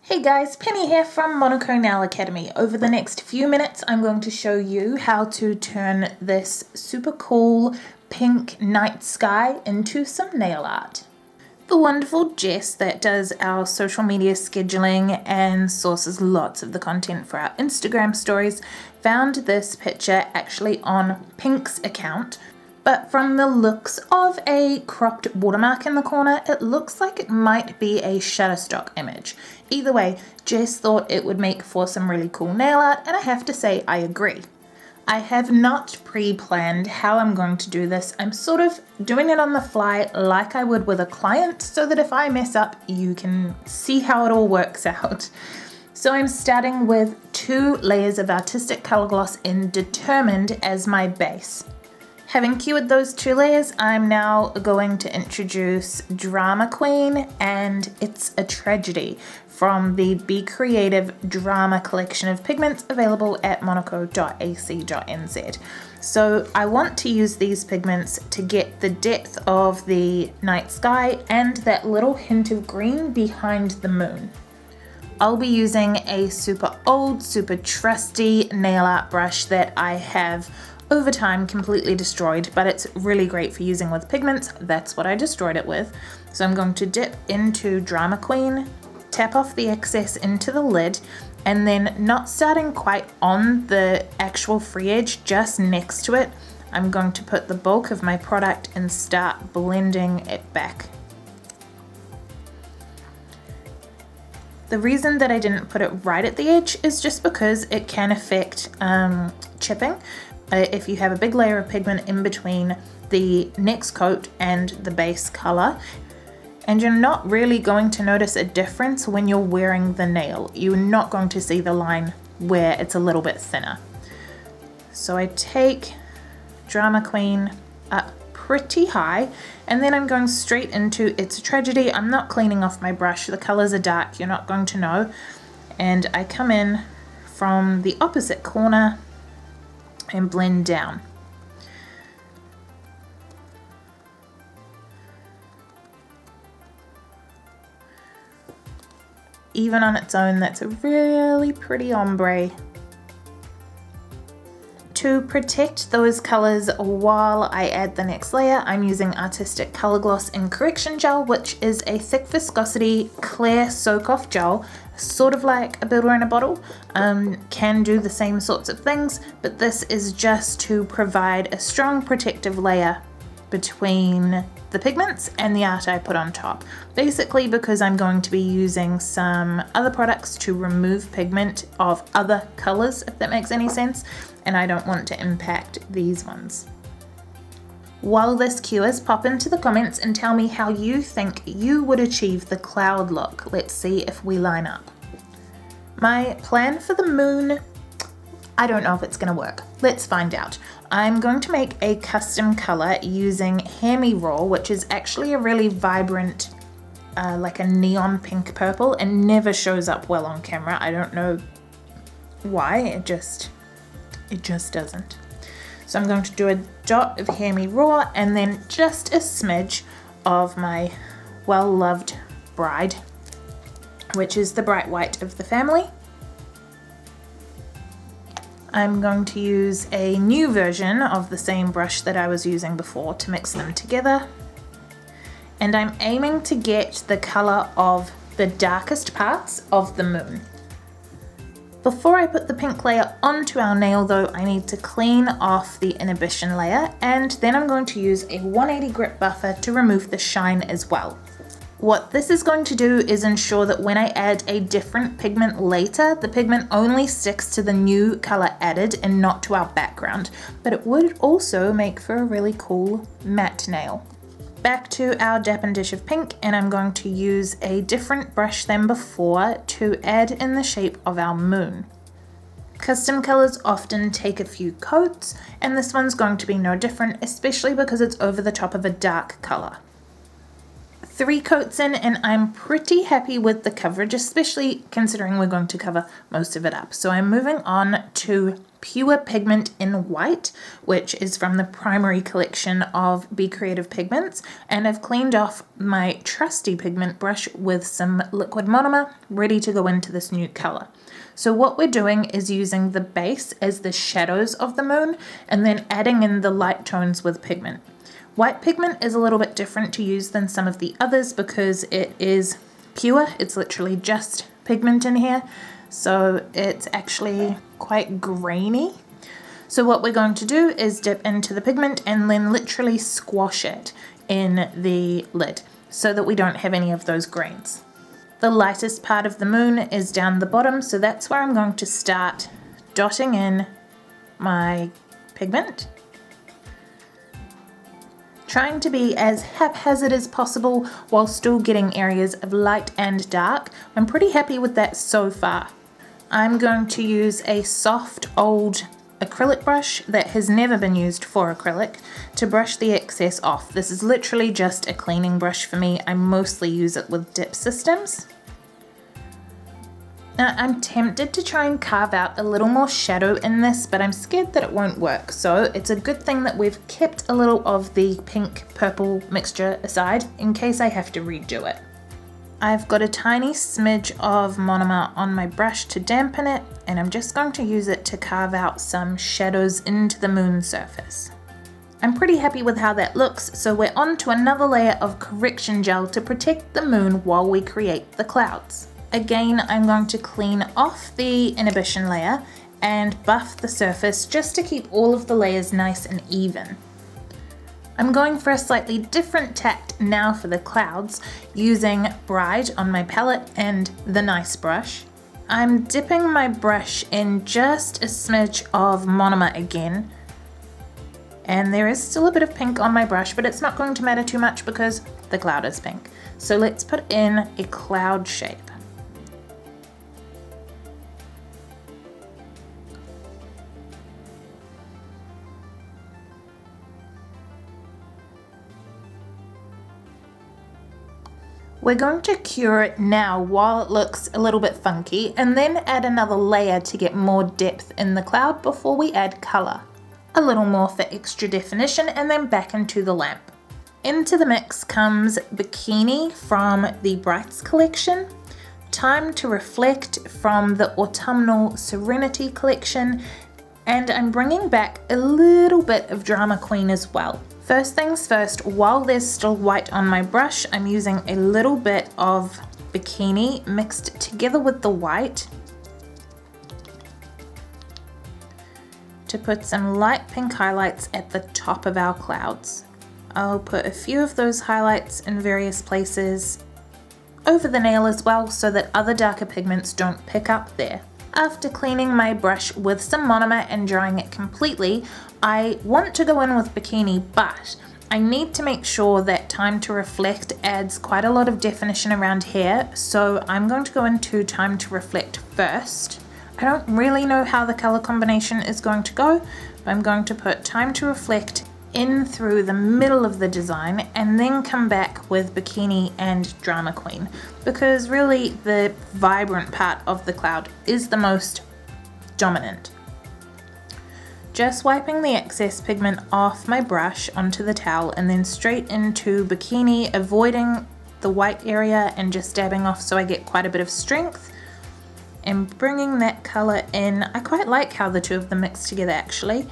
Hey guys, Penny here from Monaco Nail Academy. Over the next few minutes, I'm going to show you how to turn this super cool pink night sky into some nail art. The wonderful Jess that does our social media scheduling and sources lots of the content for our Instagram stories found this picture actually on Pink's account. But from the looks of a cropped watermark in the corner, it looks like it might be a Shutterstock image. Either way, Jess thought it would make for some really cool nail art, and I have to say I agree. I have not pre-planned how I'm going to do this. I'm sort of doing it on the fly like I would with a client so that if I mess up, you can see how it all works out. So I'm starting with 2 layers of artistic color gloss in Determined as my base. Having cured those 2 layers, I'm now going to introduce Drama Queen and It's a Tragedy from the Be Creative Drama collection of pigments available at monaco.ac.nz. So I want to use these pigments to get the depth of the night sky and that little hint of green behind the moon. I'll be using a super old, super trusty nail art brush that I have over time completely destroyed, but it's really great for using with pigments. That's what I destroyed it with. So I'm going to dip into Drama Queen, tap off the excess into the lid, and then not starting quite on the actual free edge, just next to it, I'm going to put the bulk of my product and start blending it back. The reason that I didn't put it right at the edge is just because it can affect chipping. If you have a big layer of pigment in between the next coat and the base color, and you're not really going to notice a difference when you're wearing the nail. You're not going to see the line where it's a little bit thinner. So I take Drama Queen up pretty high, and then I'm going straight into It's a Tragedy. I'm not cleaning off my brush. The colors are dark, you're not going to know. And I come in from the opposite corner and blend down. Even on its own, that's a really pretty ombre. To protect those colors while I add the next layer, I'm using Artistic Color Gloss in Correction Gel, which is a thick viscosity clear soak-off gel, sort of like a builder in a bottle. Can do the same sorts of things, but this is just to provide a strong protective layer between the pigments and the art I put on top. Basically because I'm going to be using some other products to remove pigment of other colors, if that makes any sense, and I don't want to impact these ones. While this cures, pop into the comments and tell me how you think you would achieve the cloud look. Let's see if we line up. My plan for the moon, I don't know if it's gonna work. Let's find out. I'm going to make a custom color using Hear Me Roar, which is actually a really vibrant, like a neon pink purple, and never shows up well on camera. I don't know why, it just doesn't. So I'm going to do a dot of Hear Me Roar and then just a smidge of my well-loved Bride, which is the bright white of the family. I'm going to use a new version of the same brush that I was using before to mix them together. And I'm aiming to get the color of the darkest parts of the moon. Before I put the pink layer onto our nail though, I need to clean off the inhibition layer, and then I'm going to use a 180 grip buffer to remove the shine as well. What this is going to do is ensure that when I add a different pigment later, the pigment only sticks to the new color added and not to our background, but it would also make for a really cool matte nail. Back to our dap and dish of pink, and I'm going to use a different brush than before to add in the shape of our moon. Custom colors often take a few coats, and this one's going to be no different, especially because it's over the top of a dark color. 3 coats in, and I'm pretty happy with the coverage, especially considering we're going to cover most of it up. So I'm moving on to pure pigment in white, which is from the primary collection of Be Creative pigments, and I've cleaned off my trusty pigment brush with some liquid monomer, ready to go into this new color. So what we're doing is using the base as the shadows of the moon, and then adding in the light tones with pigment. White pigment is a little bit different to use than some of the others because it is pure. It's literally just pigment in here, so it's actually quite grainy. So what we're going to do is dip into the pigment and then literally squash it in the lid so that we don't have any of those grains. The lightest part of the moon is down the bottom, so that's where I'm going to start dotting in my pigment. Trying to be as haphazard as possible while still getting areas of light and dark. I'm pretty happy with that so far. I'm going to use a soft old acrylic brush that has never been used for acrylic to brush the excess off. This is literally just a cleaning brush for me. I mostly use it with dip systems. Now, I'm tempted to try and carve out a little more shadow in this, but I'm scared that it won't work. So it's a good thing that we've kept a little of the pink purple mixture aside in case I have to redo it. I've got a tiny smidge of monomer on my brush to dampen it, and I'm just going to use it to carve out some shadows into the moon surface. I'm pretty happy with how that looks, so we're on to another layer of correction gel to protect the moon while we create the clouds. Again, I'm going to clean off the inhibition layer and buff the surface just to keep all of the layers nice and even. I'm going for a slightly different tact now for the clouds, using Bride on my palette and the Nice brush. I'm dipping my brush in just a smidge of monomer again, and there is still a bit of pink on my brush, but it's not going to matter too much because the cloud is pink. So let's put in a cloud shape. We're going to cure it now while it looks a little bit funky, and then add another layer to get more depth in the cloud before we add color. A little more for extra definition, and then back into the lamp. Into the mix comes Bikini from the Brights collection, Time to Reflect from the Autumnal Serenity collection, and I'm bringing back a little bit of Drama Queen as well. First things first, while there's still white on my brush, I'm using a little bit of Bikini mixed together with the white to put some light pink highlights at the top of our clouds. I'll put a few of those highlights in various places over the nail as well so that other darker pigments don't pick up there. After cleaning my brush with some monomer and drying it completely, I want to go in with Bikini, but I need to make sure that Time to Reflect adds quite a lot of definition around here, so I'm going to go into Time to Reflect first. I don't really know how the color combination is going to go, but I'm going to put Time to Reflect in through the middle of the design and then come back with Bikini and Drama Queen, because really the vibrant part of the cloud is the most dominant. Just wiping the excess pigment off my brush onto the towel and then straight into Bikini, avoiding the white area and just dabbing off so I get quite a bit of strength and bringing that color in. I quite like how the two of them mix together actually.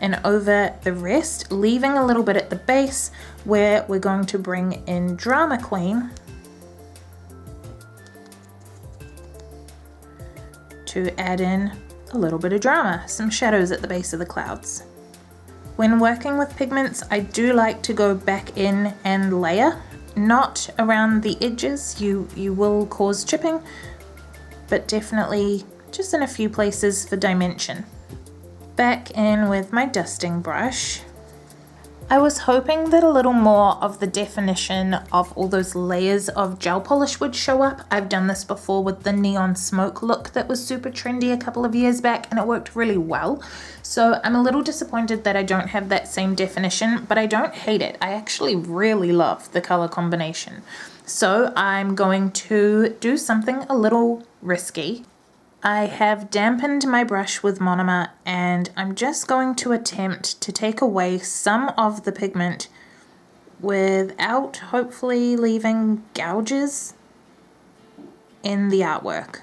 And over the rest, leaving a little bit at the base where we're going to bring in Drama Queen to add in a little bit of drama, some shadows at the base of the clouds. When working with pigments, I do like to go back in and layer, not around the edges, you will cause chipping, but definitely just in a few places for dimension. Back in with my dusting brush. I was hoping that a little more of the definition of all those layers of gel polish would show up. I've done this before with the neon smoke look that was super trendy a couple of years back and it worked really well. So I'm a little disappointed that I don't have that same definition, but I don't hate it. I actually really love the color combination. So I'm going to do something a little risky. I have dampened my brush with monomer and I'm just going to attempt to take away some of the pigment without hopefully leaving gouges in the artwork.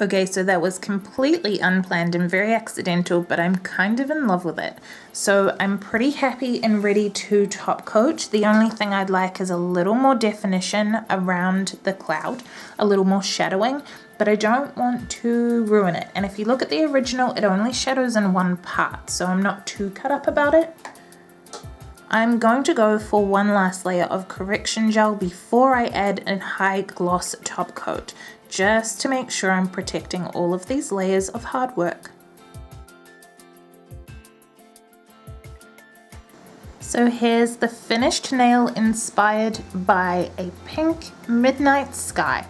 Okay, so that was completely unplanned and very accidental, but I'm kind of in love with it. So I'm pretty happy and ready to top coat. The only thing I'd like is a little more definition around the cloud, a little more shadowing, but I don't want to ruin it. And if you look at the original, it only shadows in one part, so I'm not too cut up about it. I'm going to go for one last layer of correction gel before I add a high gloss top coat, just to make sure I'm protecting all of these layers of hard work. So here's the finished nail inspired by a pink midnight sky.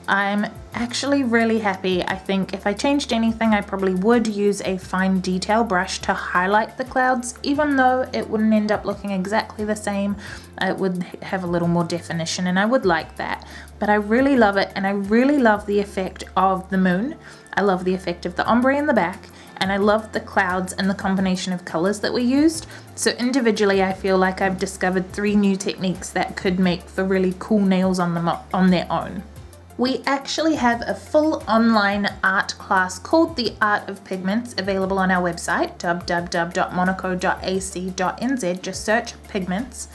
I'm actually really happy. I think if I changed anything, I probably would use a fine detail brush to highlight the clouds, even though it wouldn't end up looking exactly the same. It would have a little more definition and I would like that. But I really love it, and I really love the effect of the moon. I love the effect of the ombre in the back, and I love the clouds and the combination of colors that we used. So individually, I feel like I've discovered 3 new techniques that could make for really cool nails on their own. We actually have a full online art class called The Art of Pigments available on our website, www.monaco.ac.nz. Just search pigments.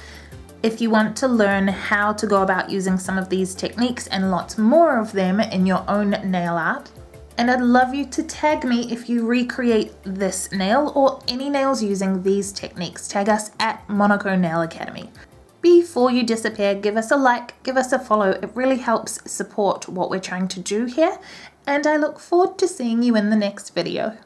If you want to learn how to go about using some of these techniques and lots more of them in your own nail art. And I'd love you to tag me if you recreate this nail or any nails using these techniques. Tag us at Monaco Nail Academy. Before you disappear, give us a like, give us a follow. It really helps support what we're trying to do here. And I look forward to seeing you in the next video.